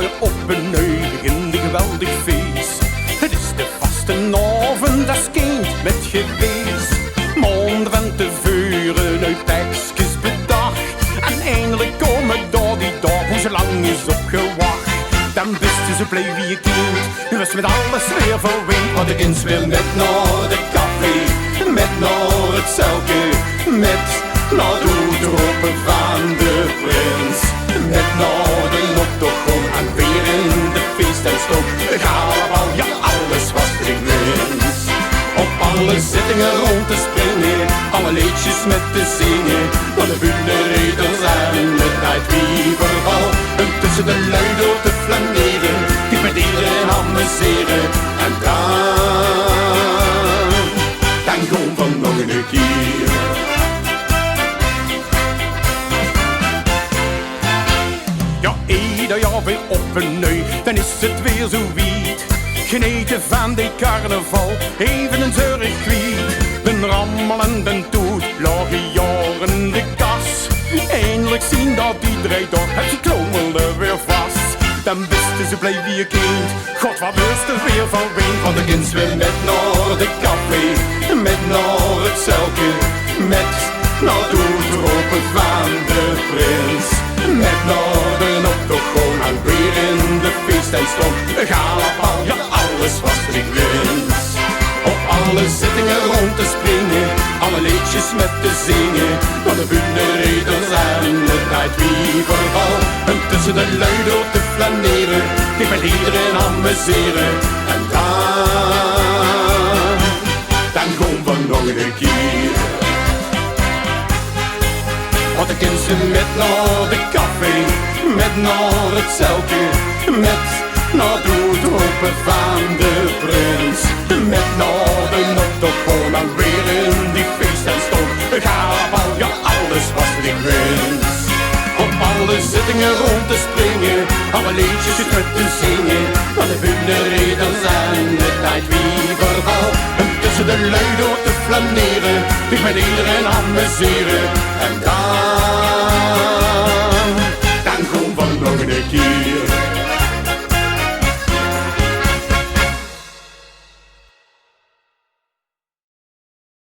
weer op een begint een geweldig feest. Het is de vastenavond, dat is kind met geweest. Maanden van tevoren uit tekstjes bedacht. En eindelijk komen daar die dag, hoe zo lang is opgewacht. Dan wisten ze blij wie je kind, nu was met alles weer verwend. Want de kind wil met naar de café, met naar het celke, met naar de hoedropen van de prins. Met naar de octogon en weer in de feest en stok. Galabal, ja alles wat ik wens. Op alle zittingen rond te springen, alle liedjes met te zingen. Van de bundereders en het uitwieverval. En tussen de lui door te flaneren, die met iedereen amuseren. En dan gewoon van nog een keer. Ja, ieder jaar weer op een neu, dan is het weer zo wiet. Geneten van de carnaval, even een zeurig kwiet. Een rammel en een toet, lagen jaren de kas. Eindelijk zien dat iedereen door het geklomelde weer vast. Dan wisten ze blij wie je kind, god wat wist er weer van ween. Want de kind weer met naar de café, met naar het celke, met naar de hoedropen van de prins. Met naar de octogon en weer in de feest en stond. Galabal, ja alles wat ik wens. Op alle zittingen rond te springen, alle liedjes met te zingen. Van de bundereders en het uitwieverval. En tussen de lui door te flaneren, die met iedereen amuseren. En dan gewoon van nog een keer. Want de kinderen met naar de café, met naar het celke, met naar de hoedropen van de prins. Met naar de octogon en weer in die feest en stond. Galabal, ja alles wat ik wens. Op alle zittingen rond te springen, alle liedjes met te zingen. Van de bundereders en het uitwieverval. En tussen de lui door te flaneren, ik met iedereen amuseren. En